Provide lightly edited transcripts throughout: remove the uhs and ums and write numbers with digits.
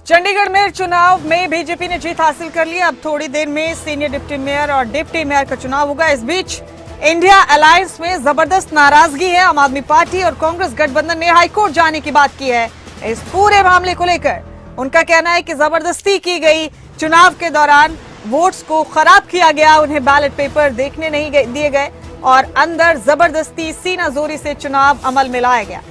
चंडीगढ़ में चुनाव में बीजेपी ने जीत हासिल कर ली। अब थोड़ी देर में सीनियर डिप्टी मेयर और डिप्टी मेयर का चुनाव होगा। इस बीच इंडिया अलायंस में जबरदस्त नाराजगी है। आम आदमी पार्टी और कांग्रेस गठबंधन ने हाईकोर्ट जाने की बात की है। इस पूरे मामले को लेकर उनका कहना है कि जबरदस्ती की गई, चुनाव के दौरान वोट्स को खराब किया गया, उन्हें बैलेट पेपर देखने नहीं दिए गए और अंदर जबरदस्ती सीनाजोरी से चुनाव अमल में लाया गया।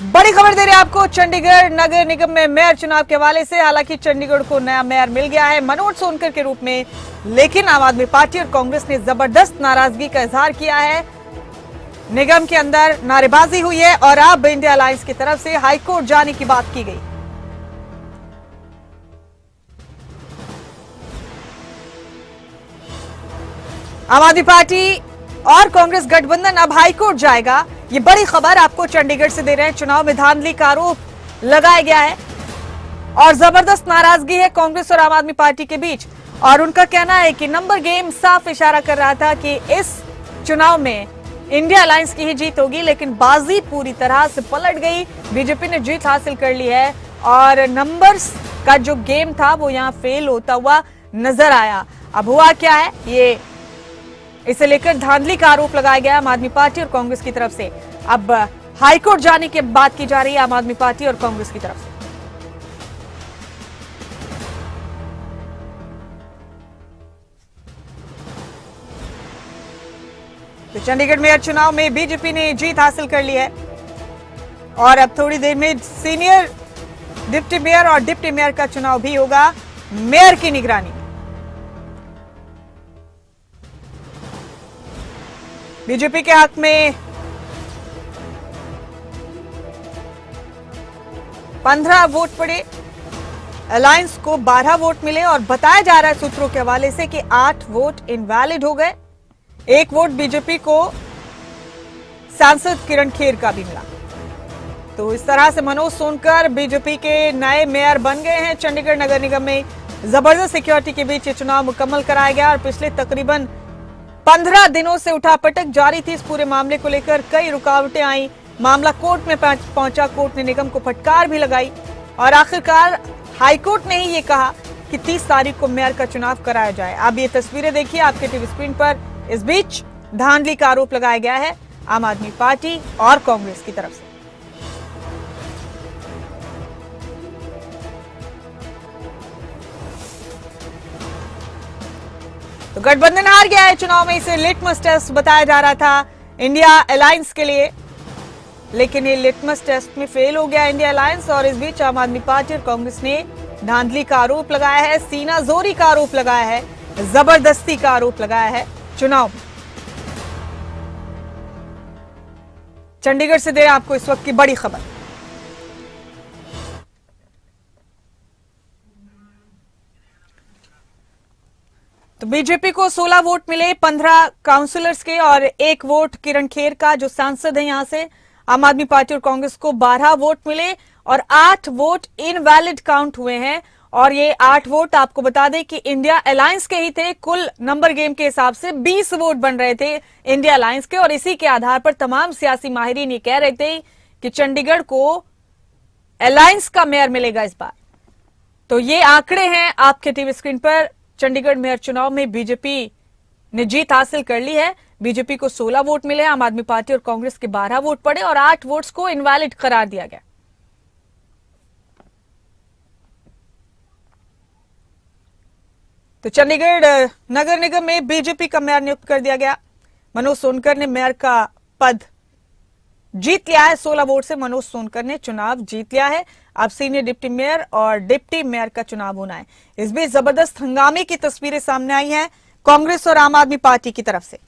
बड़ी खबर दे रहे हैं आपको चंडीगढ़ नगर निगम में मेयर चुनाव के हवाले से। हालांकि चंडीगढ़ को नया मेयर मिल गया है मनोज सोनकर के रूप में, लेकिन आम आदमी पार्टी और कांग्रेस ने जबरदस्त नाराजगी का इजहार किया है। निगम के अंदर नारेबाजी हुई है और अब इंडिया अलायंस की तरफ से हाईकोर्ट जाने की बात की गई। आम आदमी पार्टी और कांग्रेस गठबंधन अब हाईकोर्ट जाएगा। ये बड़ी खबर आपको चंडीगढ़ से दे रहे हैं। चुनाव में धांधली का आरोप लगाया गया है और जबरदस्त नाराजगी है कांग्रेस और आम आदमी पार्टी के बीच। और उनका कहना है कि नंबर गेम साफ इशारा कर रहा था कि इस चुनाव में इंडिया अलायंस की ही जीत होगी, लेकिन बाजी पूरी तरह से पलट गई। बीजेपी ने जीत हासिल कर ली है और नंबर्स का जो गेम था वो यहां फेल होता हुआ नजर आया। अब हुआ क्या है, ये इसे लेकर धांधली का आरोप लगाया गया आम आदमी पार्टी और कांग्रेस की तरफ से। अब हाईकोर्ट जाने की बात की जा रही है आम आदमी पार्टी और कांग्रेस की तरफ से। तो चंडीगढ़ मेयर चुनाव में बीजेपी ने जीत हासिल कर ली है और अब थोड़ी देर में सीनियर डिप्टी मेयर और डिप्टी मेयर का चुनाव भी होगा मेयर की निगरानी में। बीजेपी के हक में 15 वोट पड़े, अलायंस को 12 वोट मिले और बताया जा रहा है सूत्रों के हवाले से कि 8 वोट इनवैलिड हो गए। 1 वोट बीजेपी को सांसद किरण खेर का भी मिला। तो इस तरह से मनोज सोनकर बीजेपी के नए मेयर बन गए हैं। चंडीगढ़ नगर निगम में जबरदस्त सिक्योरिटी के बीच ये चुनाव मुकम्मल कराया गया और पिछले तकरीबन 15 दिनों से उठापटक जारी थी। इस पूरे मामले को लेकर कई रुकावटें आई, मामला कोर्ट में पहुंचा। कोर्ट ने निगम को फटकार भी लगाई और आखिरकार हाईकोर्ट ने ही ये कहा कि 30 तारीख को मेयर का चुनाव कराया जाए। अब ये तस्वीरें देखिए आपके टीवी स्क्रीन पर। इस बीच धांधली का आरोप लगाया गया है आम आदमी पार्टी और कांग्रेस की तरफ से। तो गठबंधन हार गया है चुनाव में, इसे लिटमस टेस्ट बताया जा रहा था इंडिया अलायंस के लिए, लेकिन ये लिटमस टेस्ट में फेल हो गया इंडिया अलायंस। और इस बीच आम आदमी पार्टी और कांग्रेस ने धांधली का आरोप लगाया है, सीनाजोरी का आरोप लगाया है, जबरदस्ती का आरोप लगाया है चुनाव में। चंडीगढ़ से दे आपको इस वक्त की बड़ी खबर। तो बीजेपी को 16 वोट मिले 15 काउंसलर्स के और 1 वोट किरण खेर का जो सांसद है यहां से। आम आदमी पार्टी और कांग्रेस को 12 वोट मिले और 8 वोट इनवैलिड काउंट हुए हैं। और ये 8 वोट आपको बता दें कि इंडिया अलायंस के ही थे। कुल नंबर गेम के हिसाब से 20 वोट बन रहे थे इंडिया अलायंस के और इसी के आधार पर तमाम सियासी माहिरीन ये कह रहे थे कि चंडीगढ़ को अलायंस का मेयर मिलेगा इस बार। तो ये आंकड़े हैं आपके टीवी स्क्रीन पर। चंडीगढ़ मेयर चुनाव में बीजेपी ने जीत हासिल कर ली है। बीजेपी को 16 वोट मिले, आम आदमी पार्टी और कांग्रेस के 12 वोट पड़े और 8 वोट्स को इनवैलिड करार दिया गया। तो चंडीगढ़ नगर निगम में बीजेपी का मेयर नियुक्त कर दिया गया। मनोज सोनकर ने मेयर का पद जीत लिया है। 16 वोट से मनोज सोनकर ने चुनाव जीत लिया है। अब सीनियर डिप्टी मेयर और डिप्टी मेयर का चुनाव होना है। इस बीच जबरदस्त हंगामे की तस्वीरें सामने आई हैं कांग्रेस और आम आदमी पार्टी की तरफ से।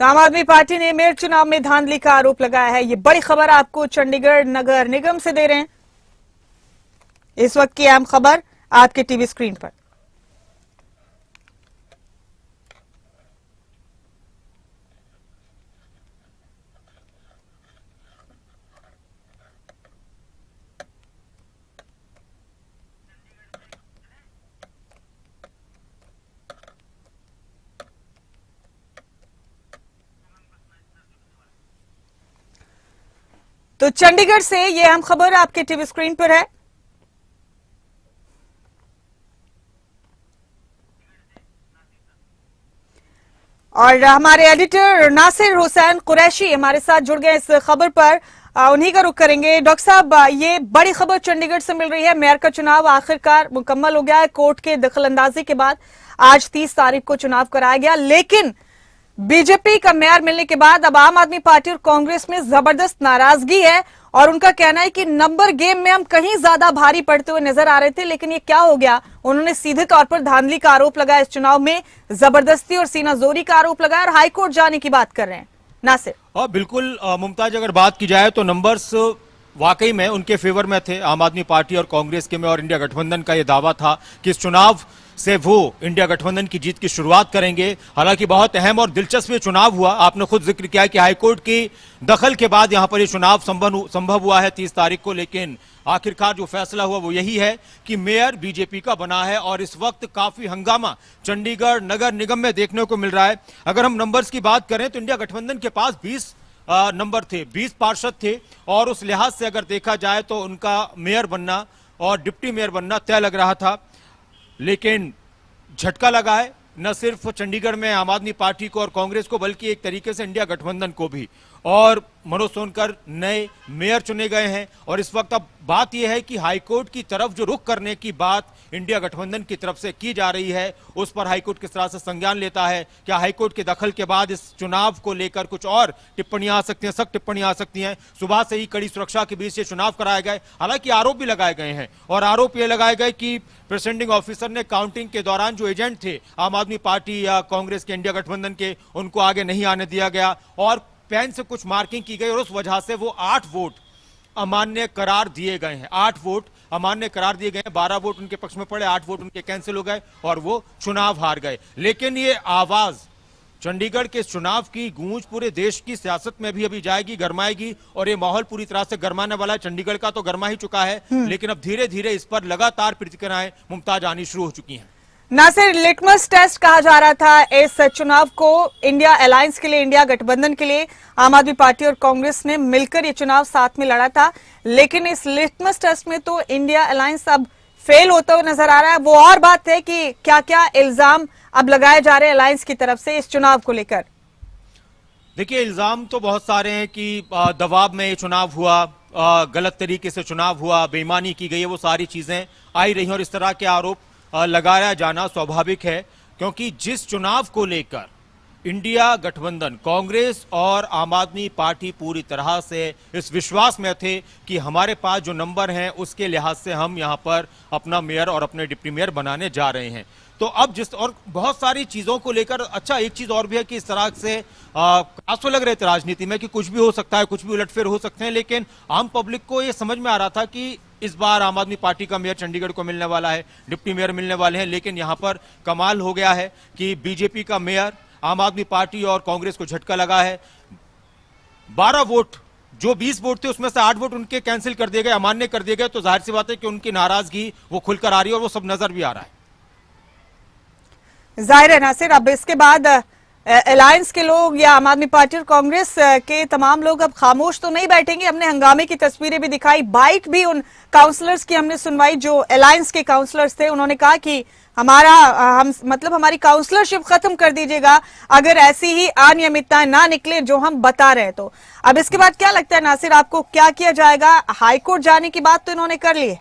आम आदमी पार्टी ने मेयर चुनाव में धांधली का आरोप लगाया है। ये बड़ी खबर आपको चंडीगढ़ नगर निगम से दे रहे हैं। इस वक्त की अहम खबर आपके टीवी स्क्रीन पर। तो चंडीगढ़ से ये अहम खबर आपके टीवी स्क्रीन पर है। और हमारे एडिटर नासिर हुसैन कुरैशी हमारे साथ जुड़ गए इस खबर पर, उन्हीं का रुख करेंगे। डॉक्टर साहब, ये बड़ी खबर चंडीगढ़ से मिल रही है, मेयर का चुनाव आखिरकार मुकम्मल हो गया है। कोर्ट के दखलंदाजी के बाद आज 30 तारीख को चुनाव कराया गया, लेकिन बीजेपी का मेयर मिलने के बाद अब आम आदमी पार्टी और कांग्रेस में जबरदस्त नाराजगी है और उनका कहना है कि नंबर गेम में हम कहीं ज्यादा भारी पड़ते हुए नजर आ रहे थे, लेकिन ये क्या हो गया। उन्होंने सीधे तौर पर धांधली का आरोप लगाया, इस चुनाव में जबरदस्ती और सीनाजोरी का आरोप लगाया और हाईकोर्ट जाने की बात कर रहे हैं। नासिर, और बिल्कुल मुमताज, अगर बात की जाए तो नंबर्स वाकई में उनके फेवर में थे, आम आदमी पार्टी और कांग्रेस के में, और इंडिया गठबंधन का यह दावा था कि इस चुनाव से वो इंडिया गठबंधन की जीत की शुरुआत करेंगे। हालांकि बहुत अहम और दिलचस्प चुनाव हुआ। आपने खुद जिक्र किया कि हाईकोर्ट की दखल के बाद यहां पर यह चुनाव संभव हुआ है 30 तारीख को, लेकिन आखिरकार जो फैसला हुआ वो यही है कि मेयर बीजेपी का बना है और इस वक्त काफी हंगामा चंडीगढ़ नगर निगम में देखने को मिल रहा है। अगर हम नंबर्स की बात करें तो इंडिया गठबंधन के पास 20 नंबर थे, 20 पार्षद थे, और उस लिहाज से अगर देखा जाए तो उनका मेयर बनना और डिप्टी मेयर बनना तय लग रहा था। लेकिन झटका लगा है न सिर्फ चंडीगढ़ में आम आदमी पार्टी को और कांग्रेस को, बल्कि एक तरीके से इंडिया गठबंधन को भी, और मनोज सोनकर नए मेयर चुने गए हैं। और इस वक्त अब बात यह है कि हाईकोर्ट की तरफ जो रुख करने की बात इंडिया गठबंधन की तरफ से की जा रही है, उस पर हाईकोर्ट किस तरह से संज्ञान लेता है। क्या हाईकोर्ट के दखल के बाद इस चुनाव को लेकर कुछ और टिप्पणियां आ सकती हैं, सख्त टिप्पणियां आ सकती हैं। सुबह से ही कड़ी सुरक्षा के बीच ये चुनाव कराए गए। हालांकि आरोप भी लगाए गए हैं, और आरोप ये लगाए गए कि प्रिसाइडिंग ऑफिसर ने काउंटिंग के दौरान जो एजेंट थे आम आदमी पार्टी या कांग्रेस के, इंडिया गठबंधन के, उनको आगे नहीं आने दिया गया और पेन से कुछ मार्किंग की गई, और उस वजह से वो 8 वोट अमान्य करार दिए गए हैं। 8 वोट अमान्य करार दिए गए हैं, 12 वोट उनके पक्ष में पड़े, 8 वोट उनके कैंसिल हो गए और वो चुनाव हार गए। लेकिन ये आवाज चंडीगढ़ के चुनाव की गूंज पूरे देश की सियासत में भी अभी जाएगी, गरमाएगी, और ये माहौल पूरी तरह से गरमाने वाला है। चंडीगढ़ का तो गरमा ही चुका है, लेकिन अब धीरे धीरे इस पर लगातार प्रतिक्रियाएं मुमताज आनी शुरू हो चुकी हैं। नासिर, लिटमस टेस्ट कहा जा रहा था इस चुनाव को इंडिया अलायंस के लिए, इंडिया गठबंधन के लिए। आम आदमी पार्टी और कांग्रेस ने मिलकर ये चुनाव साथ में लड़ा था, लेकिन इस लिटमस टेस्ट में तो इंडिया अलायंस अब फेल होता हुआ नजर आ रहा है। वो और बात है कि क्या क्या इल्जाम अब लगाए जा रहे हैं अलायंस की तरफ से इस चुनाव को लेकर। देखिए, इल्जाम तो बहुत सारे हैं कि दबाव में ये चुनाव हुआ, गलत तरीके से चुनाव हुआ, बेईमानी की गई है, वो सारी चीजें आई रही हैं। और इस तरह के आरोप लगाया जाना स्वाभाविक है, क्योंकि जिस चुनाव को लेकर इंडिया गठबंधन, कांग्रेस और आम आदमी पार्टी पूरी तरह से इस विश्वास में थे कि हमारे पास जो नंबर हैं उसके लिहाज से हम यहां पर अपना मेयर और अपने डिप्टी मेयर बनाने जा रहे हैं। तो अब जिस, और बहुत सारी चीजों को लेकर, अच्छा एक चीज और भी है कि इस तरह से आंसू लग रहे थे राजनीति में कि कुछ भी हो सकता है, कुछ भी उलटफेर हो सकते हैं, लेकिन आम पब्लिक को यह समझ में आ रहा था कि इस बार आम आदमी पार्टी का मेयर चंडीगढ़ को मिलने वाला है, डिप्टी मेयर मिलने वाले हैं। लेकिन यहां पर कमाल हो गया है कि बीजेपी का मेयर आम आदमी पार्टी और कांग्रेस को झटका लगा है। 12 वोट, जो 20 वोट थे उसमें से 8 वोट उनके कैंसिल कर दिए गए, अमान्य कर दिए गए। तो जाहिर सी बात है कि उनकी नाराजगी वो खुलकर आ रही है, और वो सब नजर भी आ रहा है। जाहिर है नासिर, अब इसके बाद अलायंस के लोग या आम आदमी पार्टी और कांग्रेस के तमाम लोग अब खामोश तो नहीं बैठेंगे। हमने हंगामे की तस्वीरें भी दिखाई, बाइट भी उन काउंसलर्स की हमने सुनवाई जो अलायंस के काउंसलर्स थे। उन्होंने कहा कि हमारी काउंसलरशिप खत्म कर दीजिएगा अगर ऐसी ही अनियमितताएं ना निकले जो हम बता रहे हैं। तो अब इसके बाद क्या लगता है नासिर, आपको क्या किया जाएगा? हाईकोर्ट जाने की बात तो इन्होंने कर ली है।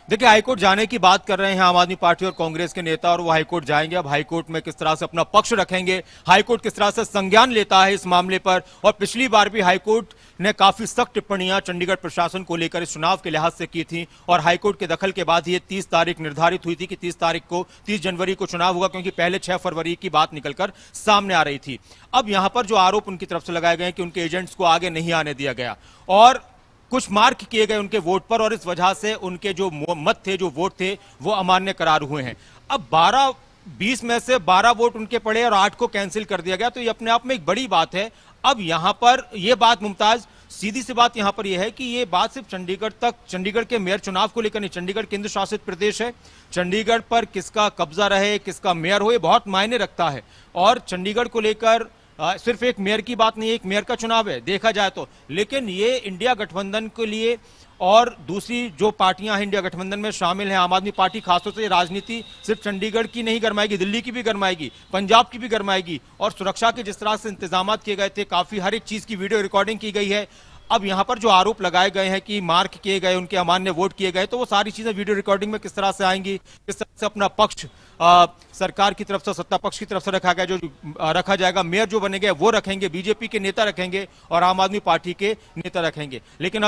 देखिए, हाईकोर्ट जाने की बात कर रहे हैं आम आदमी पार्टी और कांग्रेस के नेता, और वो हाईकोर्ट जाएंगे। अब हाईकोर्ट में किस तरह से अपना पक्ष रखेंगे, हाईकोर्ट किस तरह से संज्ञान लेता है इस मामले पर। और पिछली बार भी हाईकोर्ट ने काफी सख्त टिप्पणियां चंडीगढ़ प्रशासन को लेकर इस चुनाव के लिहाज से की थी, और हाईकोर्ट के दखल के बाद ये 30 तारीख निर्धारित हुई थी कि 30 जनवरी को चुनाव होगा, क्योंकि पहले 6 फरवरी की बात निकलकर सामने आ रही थी। अब यहां पर जो आरोप उनकी तरफ से लगाए गए कि उनके एजेंट्स को आगे नहीं आने दिया गया और कुछ मार्क किए गए उनके वोट पर, और इस वजह से उनके जो मत थे, जो वोट थे, वो अमान्य करार हुए हैं। अब 20 में से 12 वोट उनके पड़े और 8 को कैंसिल कर दिया गया। तो ये अपने आप में एक बड़ी बात है। अब यहां पर यह बात, मुमताज, सीधी सी बात यहां पर यह है कि यह बात सिर्फ चंडीगढ़ के मेयर चुनाव को लेकर नहीं, चंडीगढ़ केंद्र शासित प्रदेश है। चंडीगढ़ पर किसका कब्जा रहे, किसका मेयर हो, ये बहुत मायने रखता है। और चंडीगढ़ को लेकर सिर्फ एक मेयर की बात नहीं है, एक मेयर का चुनाव है देखा जाए तो, लेकिन ये इंडिया गठबंधन के लिए और दूसरी जो पार्टियां हैं इंडिया गठबंधन में शामिल हैं, आम आदमी पार्टी खासतौर से राजनीति सिर्फ चंडीगढ़ की नहीं गरमाएगी, दिल्ली की भी गरमाएगी, पंजाब की भी गरमाएगी। और सुरक्षा के जिस तरह से इंतजाम किए गए थे, काफी हर एक चीज की वीडियो रिकॉर्डिंग की गई है। अब यहां पर जो आरोप लगाए गए हैं कि मार्क किए गए, उनके अमान्य वोट किए गए, तो वो सारी चीजें वीडियो रिकॉर्डिंग में किस तरह से आएंगी, किस तरह से अपना पक्ष सरकार की तरफ से, सत्ता पक्ष की तरफ से रखा गया, जो रखा जाएगा, मेयर जो बनेंगे वो रखेंगे, बीजेपी के नेता रखेंगे और आम आदमी पार्टी के नेता रखेंगे। लेकिन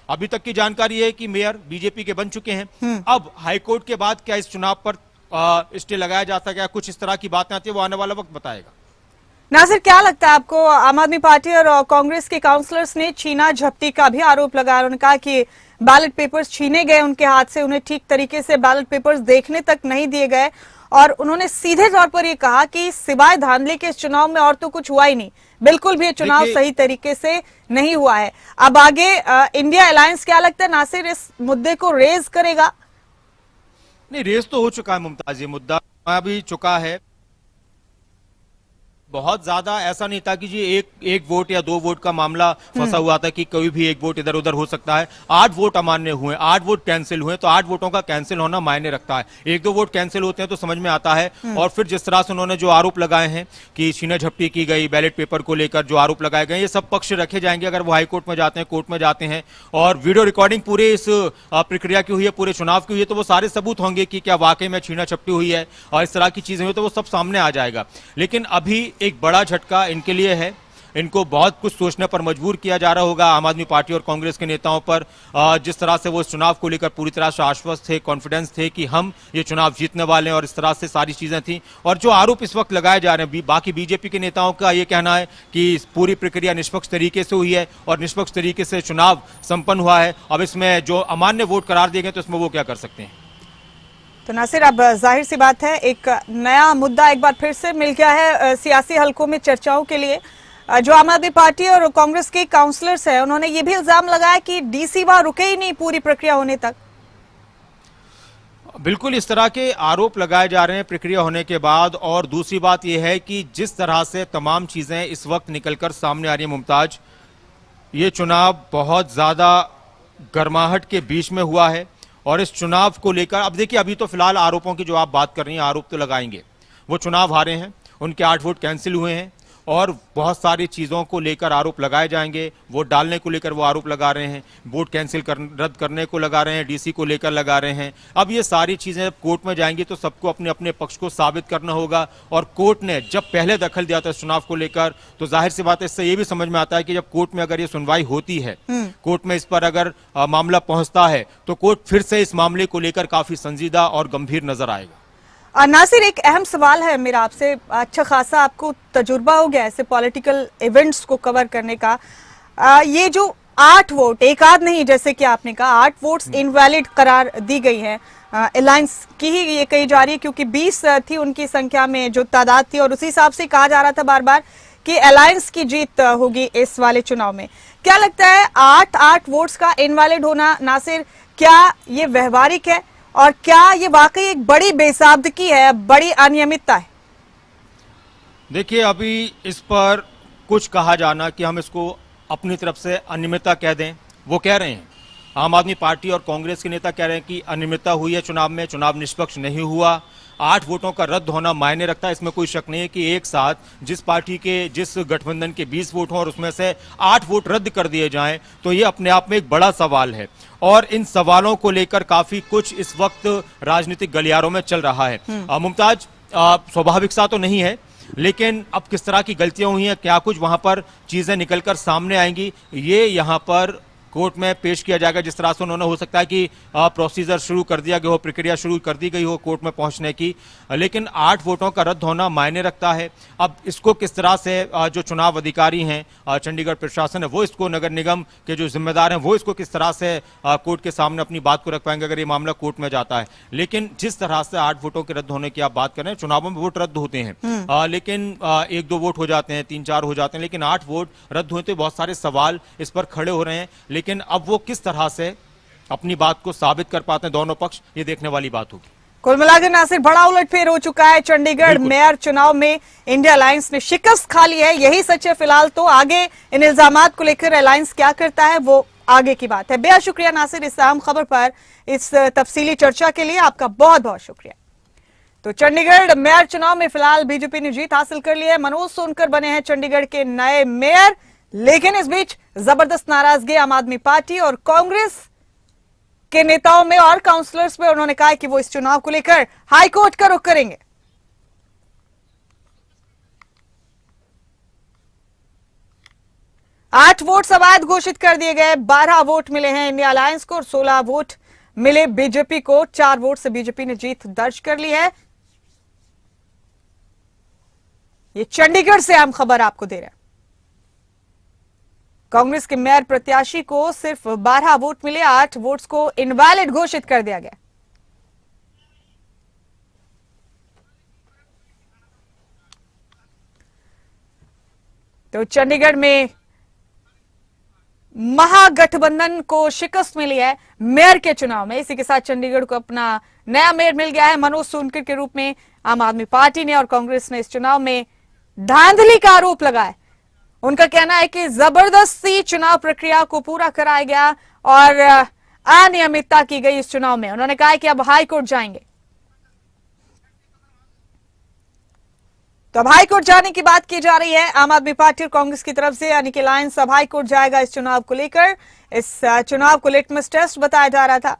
अभी तक की जानकारी है कि मेयर बीजेपी के बन चुके हैं। अब हाईकोर्ट के बाद क्या इस चुनाव पर स्टे लगाया जा सकेगा, कुछ इस तरह की बातें आती है, वो आने वाला वक्त बताएगा। नासिर, क्या लगता है आपको, आम आदमी पार्टी और कांग्रेस के काउंसलर्स ने छीना झपटी का भी आरोप लगाया। उन्होंने कहा कि बैलेट पेपर्स छीने गए उनके हाथ से, उन्हें ठीक तरीके से बैलेट पेपर्स देखने तक नहीं दिए गए, और उन्होंने सीधे तौर पर यह कहा कि सिवाय धांधली के इस चुनाव में और तो कुछ हुआ ही नहीं, बिल्कुल भी ये चुनाव सही तरीके से नहीं हुआ है। अब आगे इंडिया अलायंस, क्या लगता है नासिर, इस मुद्दे को रेज करेगा? नहीं, रेज तो हो चुका है मुमताज, ये मुद्दा भी चुका है। बहुत ज्यादा ऐसा नहीं था कि जी एक वोट या 2 वोट का मामला फंसा हुआ था कि कोई भी एक वोट इधर उधर हो सकता है। 8 वोट अमान्य हुए, 8 वोट कैंसिल हुए, तो 8 वोटों का कैंसिल होना मायने रखता है। 1-2 वोट कैंसिल होते हैं तो समझ में आता है। और फिर जिस तरह से उन्होंने जो आरोप लगाए हैं कि छीना झपटी की गई, बैलेट पेपर को लेकर जो आरोप लगाए गए, ये सब पक्ष रखे जाएंगे अगर वो हाईकोर्ट में जाते हैं, कोर्ट में जाते हैं, और वीडियो रिकॉर्डिंग पूरे इस प्रक्रिया की हुई है, पूरे चुनाव की हुई है, तो वो सारे सबूत होंगे कि क्या वाकई में छीना झपटी हुई है और इस तरह की चीजें हुई, तो वो सब सामने आ जाएगा। लेकिन अभी एक बड़ा झटका इनके लिए है, इनको बहुत कुछ सोचने पर मजबूर किया जा रहा होगा आम आदमी पार्टी और कांग्रेस के नेताओं पर। जिस तरह से वो इस चुनाव को लेकर पूरी तरह से आश्वस्त थे, कॉन्फिडेंस थे कि हम ये चुनाव जीतने वाले हैं, और इस तरह से सारी चीजें थी। और जो आरोप इस वक्त लगाए जा रहे हैं, बाकी बीजेपी के नेताओं का ये कहना है कि पूरी प्रक्रिया निष्पक्ष तरीके से हुई है और निष्पक्ष तरीके से चुनाव संपन्न हुआ है। अब इसमें जो अमान्य वोट करार दिए गए, तो इसमें वो क्या कर सकते हैं। तो नासिर, अब जाहिर सी बात है एक नया मुद्दा एक बार फिर से मिल गया है सियासी हलकों में चर्चाओं के लिए। जो आम आदमी पार्टी और कांग्रेस के काउंसलर्स हैं, उन्होंने ये भी इल्जाम लगाया कि डीसी वहां रुके ही नहीं पूरी प्रक्रिया होने तक। बिल्कुल इस तरह के आरोप लगाए जा रहे हैं प्रक्रिया होने के बाद। और दूसरी बात यह है कि जिस तरह से तमाम चीजें इस वक्त निकलकर सामने आ रही है मुमताज, ये चुनाव बहुत ज्यादा गर्माहट के बीच में हुआ है। और इस चुनाव को लेकर अब देखिए, अभी तो फिलहाल आरोपों की जो आप बात कर रही हैं, आरोप तो लगाएंगे, वो चुनाव हारे हैं, उनके 8 वोट कैंसिल हुए हैं, और बहुत सारी चीज़ों को लेकर आरोप लगाए जाएंगे। वोट डालने को लेकर वो आरोप लगा रहे हैं, वोट कैंसिल रद्द करने को लगा रहे हैं, डीसी को लेकर लगा रहे हैं। अब ये सारी चीज़ें जब कोर्ट में जाएंगी तो सबको अपने अपने पक्ष को साबित करना होगा। और कोर्ट ने जब पहले दखल दिया था इस चुनाव को लेकर, तो जाहिर सी बात है, इससे ये भी समझ में आता है कि जब कोर्ट में अगर ये सुनवाई होती है, कोर्ट में इस पर अगर मामला पहुंचता है, तो कोर्ट फिर से इस मामले को लेकर काफी संजीदा और गंभीर नजर आएगा। नासिर, एक अहम सवाल है मेरा आपसे, अच्छा खासा आपको तजुर्बा हो गया ऐसे पॉलिटिकल इवेंट्स को कवर करने का। ये जो 8 वोट, एक आध नहीं, जैसे कि आपने कहा 8 वोट्स इनवैलिड करार दी गई है, अलायंस की ही ये कही जा रही है, क्योंकि 20 थी उनकी संख्या में जो तादाद थी, और उसी हिसाब से कहा जा रहा था बार बार कि अलायंस की जीत होगी इस वाले चुनाव में। क्या लगता है 8 वोट्स का इनवैलिड होना, नासिर, क्या ये व्यवहारिक है और क्या ये वाकई एक बड़ी बेसाबदगी है, बड़ी अनियमितता है? देखिए, अभी इस पर कुछ कहा जाना कि हम इसको अपनी तरफ से अनियमितता कह दें, वो कह रहे हैं। आम आदमी पार्टी और कांग्रेस के नेता कह रहे हैं कि अनियमितता हुई है चुनाव में, चुनाव निष्पक्ष नहीं हुआ। 8 वोटों का रद्द होना मायने रखता है, इसमें कोई शक नहीं है कि एक साथ जिस पार्टी के, जिस गठबंधन के 20 वोट हों और उसमें से 8 वोट रद्द कर दिए जाएं, तो ये अपने आप में एक बड़ा सवाल है। और इन सवालों को लेकर काफी कुछ इस वक्त राजनीतिक गलियारों में चल रहा है। मुमताज, स्वाभाविक सा तो नहीं है, लेकिन अब किस तरह की गलतियां हुई हैं, क्या कुछ वहां पर चीजें निकलकर सामने आएंगी, ये यहां पर कोर्ट में पेश किया जाएगा। जिस तरह से उन्होंने, हो सकता है कि प्रोसीजर शुरू कर दिया गया हो, प्रक्रिया शुरू कर दी गई हो कोर्ट में पहुंचने की, लेकिन 8 वोटों का रद्द होना मायने रखता है। अब इसको किस तरह से जो चुनाव अधिकारी हैं, चंडीगढ़ प्रशासन है, वो इसको, नगर निगम के जो जिम्मेदार हैं, वो इसको किस तरह से कोर्ट के सामने अपनी बात को रख पाएंगे अगर ये मामला कोर्ट में जाता है। लेकिन जिस तरह से 8 वोटों के रद्द होने की आप बात कर रहे हैं, चुनावों में वोट रद्द होते हैं, लेकिन 1-2 वोट हो जाते हैं, 3-4 हो जाते हैं, लेकिन 8 वोट रद्द हुए तो बहुत सारे सवाल इस पर खड़े हो रहे हैं। लेकिन अब वो किस तरह से अपनी बात को साबित कर पाते हैं दोनों पक्ष, ये देखने वाली बात होगी। कुल मिलाकर नासिर बड़ा उलटफेर हो चुका है। चंडीगढ़ मेयर चुनाव में इंडिया अलायंस ने शिकस्त खा ली है, यही सच है फिलहाल। तो आगे इन इल्जामात को लेकर अलायंस क्या करता है वो आगे की बात है। बेहद शुक्रिया नासिर इस अहम खबर पर, इस तफसीली चर्चा के लिए आपका बहुत बहुत शुक्रिया। तो चंडीगढ़ मेयर चुनाव में फिलहाल बीजेपी ने जीत हासिल कर ली है। मनोज सोनकर बने हैं चंडीगढ़ के नए मेयर, लेकिन इस बीच जबरदस्त नाराजगी आम आदमी पार्टी और कांग्रेस के नेताओं में और काउंसलर्स में। उन्होंने कहा कि वो इस चुनाव को लेकर हाईकोर्ट का रुख करेंगे। आठ वोट अवैध घोषित कर दिए गए, 12 वोट मिले हैं इंडिया अलायंस को और 16 वोट मिले बीजेपी को। 4 वोट से बीजेपी ने जीत दर्ज कर ली है। ये चंडीगढ़ से अहम खबर आपको दे रहे हैं। कांग्रेस के मेयर प्रत्याशी को सिर्फ 12 वोट मिले, 8 वोट्स को इनवैलिड घोषित कर दिया गया। तो चंडीगढ़ में महागठबंधन को शिकस्त मिली है मेयर के चुनाव में। इसी के साथ चंडीगढ़ को अपना नया मेयर मिल गया है मनोज सोनकर के रूप में। आम आदमी पार्टी ने और कांग्रेस ने इस चुनाव में धांधली का आरोप लगाया। उनका कहना है कि जबरदस्ती चुनाव प्रक्रिया को पूरा कराया गया और अनियमितता की गई इस चुनाव में। उन्होंने कहा है कि अब हाई कोर्ट जाएंगे। तो अब हाई कोर्ट जाने की बात की जा रही है आम आदमी पार्टी और कांग्रेस की तरफ से, यानी कि अलायंस अब हाई कोर्ट जाएगा इस चुनाव को लेकर। इस चुनाव को लिटमस टेस्ट बताया जा रहा था।